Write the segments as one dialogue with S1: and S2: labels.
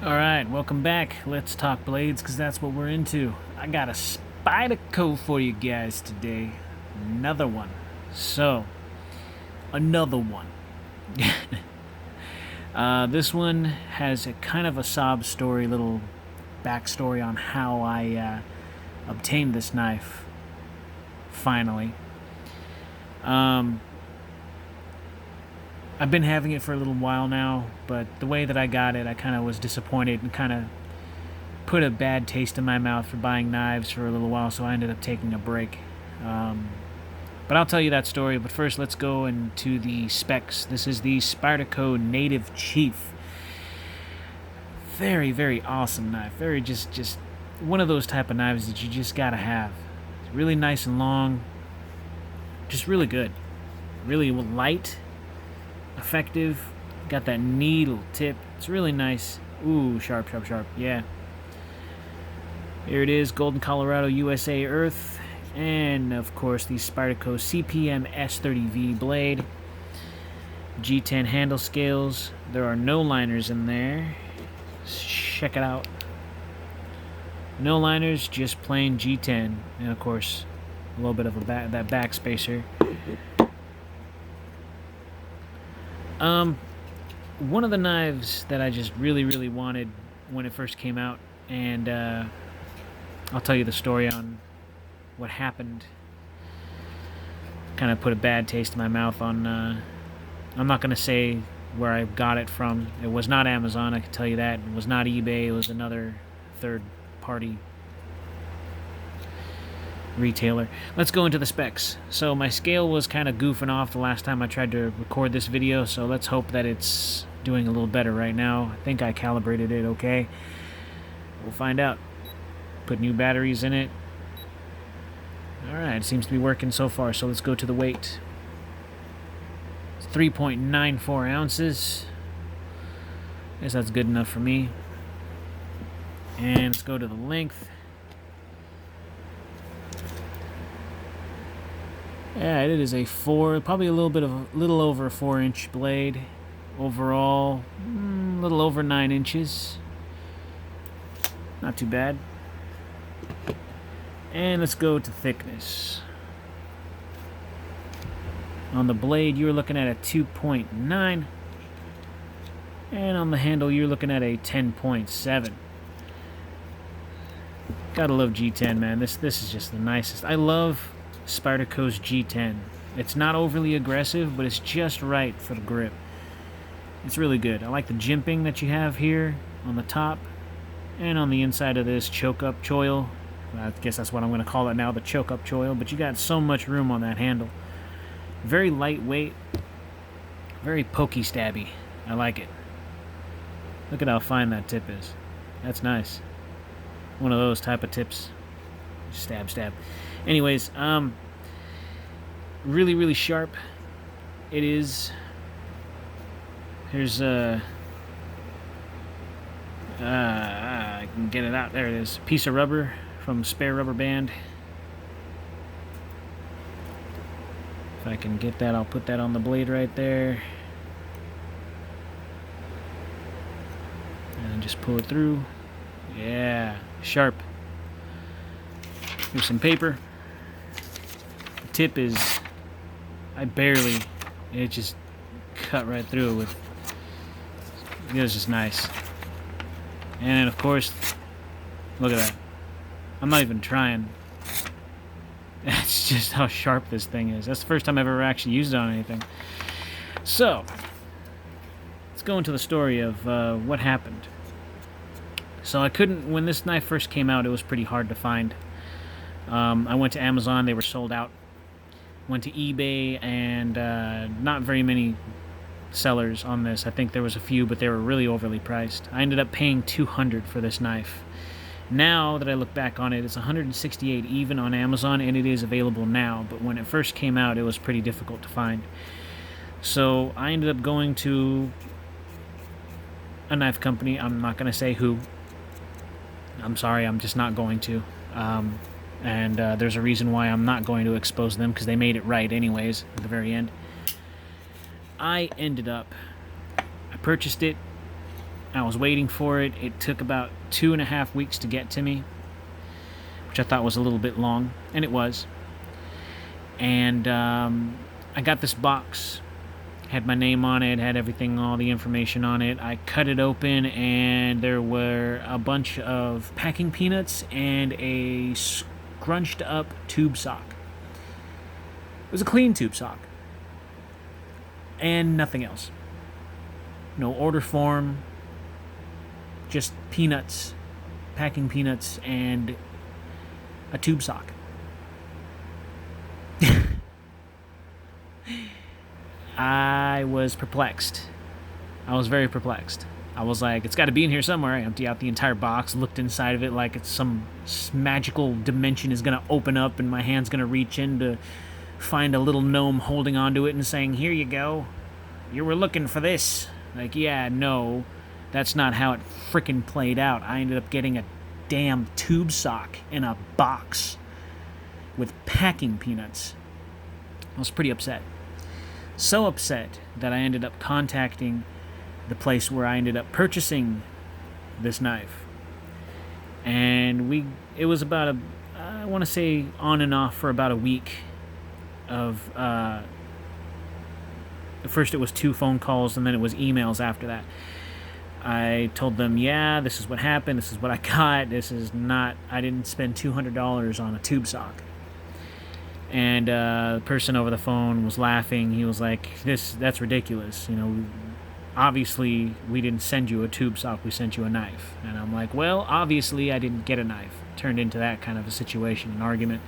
S1: Alright, welcome back. Let's talk blades, because that's what we're into. I got a Spyderco for you guys today. Another one. Another one. This one has a kind of a sob story, little backstory on how I obtained this knife. Finally. I've been having it for a little while now, but the way that I got it, I kind of was disappointed and kind of put a bad taste in my mouth for buying knives for a little while, so I ended up taking a break. But I'll tell you that story, but first let's go into the specs. This is the Spyderco Native Chief. Very, very awesome knife. Very just one of those type of knives that you just gotta have. It's really nice and long. Just really good. Really light. Effective. Got that needle tip. It's really nice. Ooh, sharp, sharp, sharp. Yeah. Here it is, Golden, Colorado, USA Earth. And, of course, the Spyderco CPM S30V blade. G10 handle scales. There are no liners in there. Check it out. No liners, just plain G10. And, of course, a little bit of that back spacer. One of the knives that I just really, really wanted when it first came out, and I'll tell you the story on what happened. Kind of put a bad taste in my mouth on, I'm not going to say where I got it from. It was not Amazon, I can tell you that. It was not eBay, it was another third-party retailer. Let's go into the specs. So my scale was kind of goofing off the last time I tried to record this video, so let's hope that it's doing a little better right now. I think I calibrated it okay. We'll find out. Put new batteries in it. Alright, it seems to be working so far, so let's go to the weight. It's 3.94 ounces. Guess that's good enough for me. And let's go to the length. Yeah, it is a probably a little over a 4-inch blade. Overall, a little over 9 inches. Not too bad. And let's go to thickness. On the blade, you're looking at a 2.9. And on the handle, you're looking at a 10.7. Gotta love G10, man. This is just the nicest. I love Spyderco's G10. It's not overly aggressive, but it's just right for the grip. It's really good. I like the jimping that you have here on the top and on the inside of this choke-up choil. I guess that's what I'm going to call it now, the choke-up choil, but you got so much room on that handle. Very lightweight, very pokey stabby. I like it. Look at how fine that tip is. That's nice. One of those type of tips. Stab, stab. Anyways, really, really sharp. It is. Here's I can get it out. There it is. Piece of rubber from Spare Rubber Band. If I can get that, I'll put that on the blade right there. And just pull it through. Yeah, sharp. Here's some paper. The tip is, it just cut right through it with, it was just nice. And then of course, look at that. I'm not even trying. That's just how sharp this thing is. That's the first time I've ever actually used it on anything. So, let's go into the story of what happened. So when this knife first came out, it was pretty hard to find. I went to Amazon, they were sold out. Went to eBay, and not very many sellers on this. I think there was a few, but they were really overly priced. I ended up paying $200 for this knife. Now that I look back on it, it's $168 even on Amazon, and it is available now. But when it first came out, it was pretty difficult to find. So I ended up going to a knife company. I'm not going to say who. I'm sorry, I'm just not going to. And there's a reason why I'm not going to expose them, because they made it right anyways at the very end. I purchased it, I was waiting for it. It took about 2.5 weeks to get to me, which I thought was a little bit long, and it was. And I got this box, had my name on it, had everything, all the information on it. I cut it open, and there were a bunch of packing peanuts and a scrunched up tube sock. It was a clean tube sock, and nothing else. No order form, just peanuts, packing peanuts, and a tube sock. I was perplexed. I was very perplexed. I was like, it's got to be in here somewhere. I empty out the entire box, looked inside of it like it's some magical dimension is going to open up and my hand's going to reach in to find a little gnome holding onto it and saying, here you go. You were looking for this. Like, yeah, no, that's not how it frickin' played out. I ended up getting a damn tube sock in a box with packing peanuts. I was pretty upset. So upset that I ended up contacting the place where I ended up purchasing this knife. And it was about I want to say on and off for about a week of, at first it was 2 phone calls and then it was emails after that. I told them, yeah, this is what happened, this is what I got, I didn't spend $200 on a tube sock. And the person over the phone was laughing. He was like, that's ridiculous. You know, obviously we didn't send you a tube sock, we sent you a knife. And I'm like, well, obviously I didn't get a knife. It turned into that kind of a situation, an argument.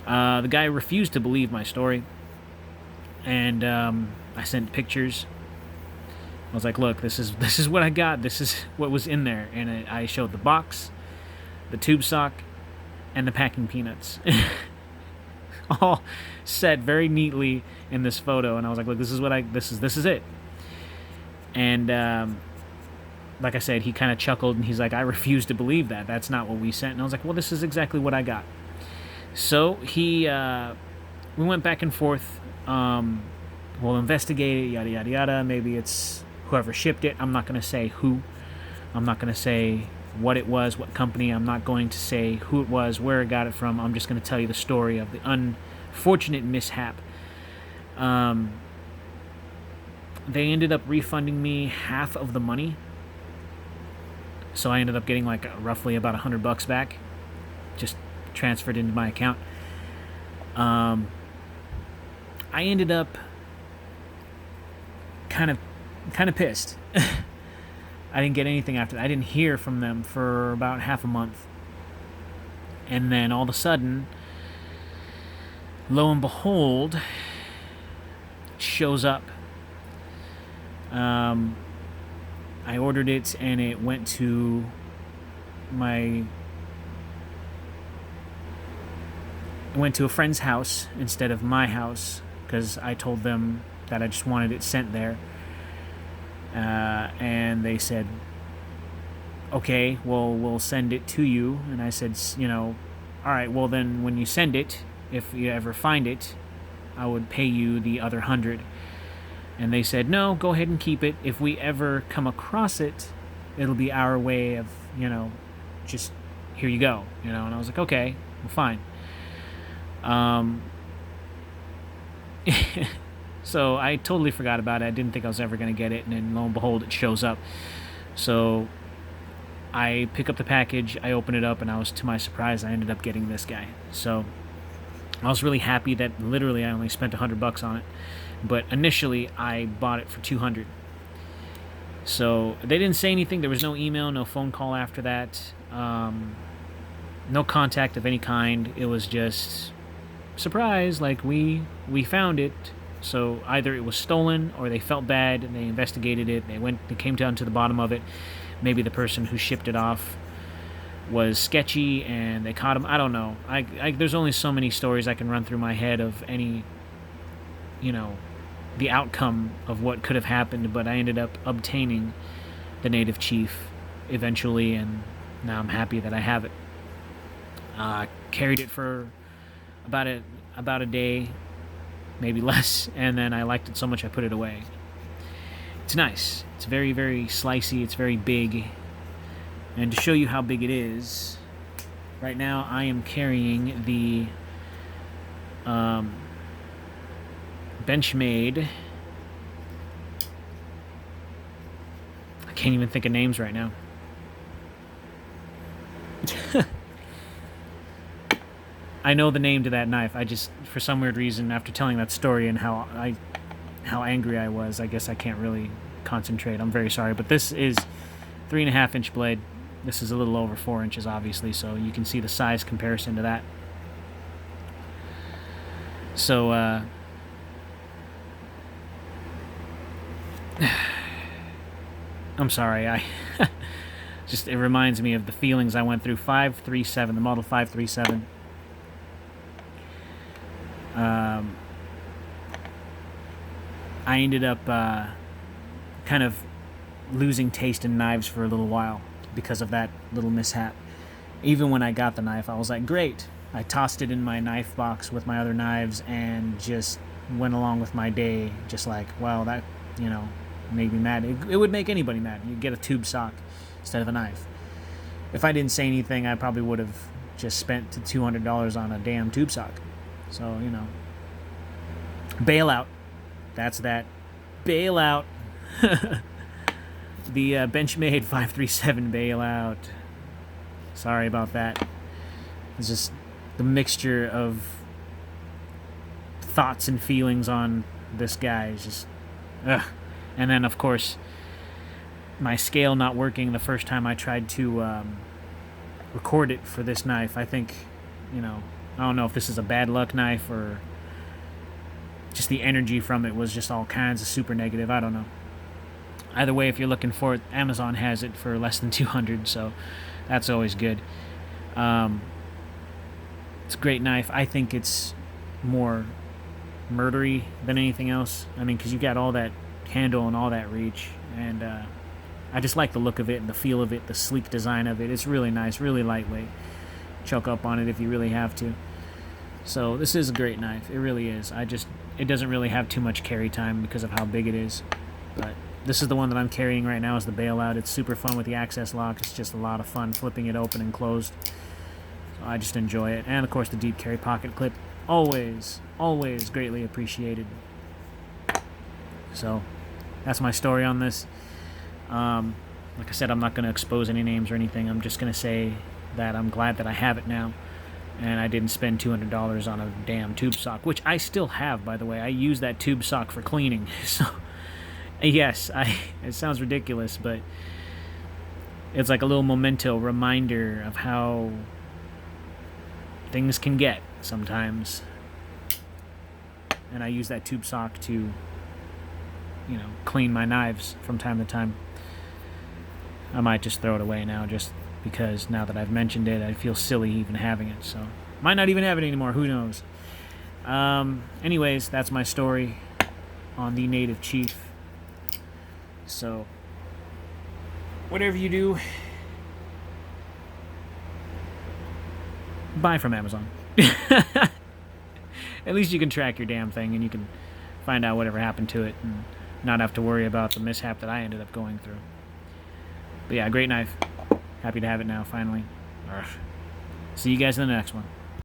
S1: The guy refused to believe my story. And I sent pictures. I was like, look, this is what I got. This is what was in there. And I showed the box, the tube sock, and the packing peanuts. All set very neatly in this photo, and I was like, look, this is it. And like I said, he kind of chuckled and he's like, I refuse to believe that. That's not what we sent. And I was like, well, this is exactly what I got. So we went back and forth. We'll investigate it, yada yada yada. Maybe it's whoever shipped it. I'm not going to say who. I'm not going to say what it was, what company. I'm not going to say who it was, where I got it from. I'm just going to tell you the story of the unfortunate mishap. They ended up refunding me half of the money, so I ended up getting like roughly about $100 back, just transferred into my account. I ended up kind of pissed. I didn't get anything after that. I didn't hear from them for about half a month. And then all of a sudden, lo and behold, it shows up. I ordered it and it went to a friend's house instead of my house because I told them that I just wanted it sent there. And they said, okay, well, we'll send it to you. And I said, all right, well then when you send it, if you ever find it, I would pay you the other 100. And they said, no, go ahead and keep it. If we ever come across it, it'll be our way of, just here you go, And I was like, okay, well, fine. So I totally forgot about it. I didn't think I was ever going to get it, and then lo and behold, it shows up. So I pick up the package, I open it up, and to my surprise, I ended up getting this guy. So I was really happy that literally I only spent $100 on it. But initially, I bought it for $200. So they didn't say anything. There was no email, no phone call after that. No contact of any kind. It was just surprise, like we found it. So either it was stolen or they felt bad and they investigated it. They came down to the bottom of it. Maybe the person who shipped it off was sketchy and they caught him. I don't know. There's only so many stories I can run through my head of any, the outcome of what could have happened, but I ended up obtaining the native chief eventually, and now I'm happy that I have it. Carried it for about a day, maybe less, and then I liked it so much I put it away. it's nice. It's very, very slicey. It's very big. And to show you how big it is, right now I am carrying the Benchmade. I can't even think of names right now. I know the name to that knife. I just, for some weird reason, after telling that story and how angry I was, I guess I can't really concentrate. I'm very sorry, but this is 3.5 inch blade. This is a little over 4 inches, obviously, so you can see the size comparison to that. So, I'm sorry, just, it reminds me of the feelings I went through. 537, the model 537. I ended up kind of losing taste in knives for a little while because of that little mishap. Even when I got the knife, I was like, great. I tossed it in my knife box with my other knives and just went along with my day, just like, well, that, you know, made me mad. It would make anybody mad. You'd get a tube sock instead of a knife. If I didn't say anything, I probably would have just spent $200 on a damn tube sock. So, you know. Bailout. That's that. Bailout. The Benchmade 537 bailout. Sorry about that. It's just the mixture of thoughts and feelings on this guy is just... Ugh. And then, of course, my scale not working the first time I tried to record it for this knife. I think, you know, I don't know if this is a bad luck knife or just the energy from it was just all kinds of super negative. I don't know. Either way, if you're looking for it, Amazon has it for less than $200, so that's always good. It's a great knife. I think it's more murdery than anything else. I mean, because you got all that handle and all that reach, and I just like the look of it and the feel of it, the sleek design of it. It's really nice, really lightweight. Choke up on it if you really have to. So this is a great knife. It really is. It doesn't really have too much carry time because of how big it is. But this is the one that I'm carrying right now, is the bailout. It's super fun with the access lock. It's just a lot of fun flipping it open and closed. So I just enjoy it. And of course the deep carry pocket clip. Always, always greatly appreciated. So that's my story on this. Like I said, I'm not going to expose any names or anything. I'm just going to say that I'm glad that I have it now. And I didn't spend $200 on a damn tube sock, which I still have, by the way. I use that tube sock for cleaning. So, yes, it sounds ridiculous, but it's like a little memento reminder of how things can get sometimes. And I use that tube sock to, you know, clean my knives from time to time. I might just throw it away now, just because now that I've mentioned it, I feel silly even having it. So, might not even have it anymore. Who knows? Anyways, that's my story on the Native Chief. So, whatever you do, buy from Amazon. At least you can track your damn thing and you can find out whatever happened to it and not have to worry about the mishap that I ended up going through. But yeah, great knife. Happy to have it now, finally. Ugh. See you guys in the next one.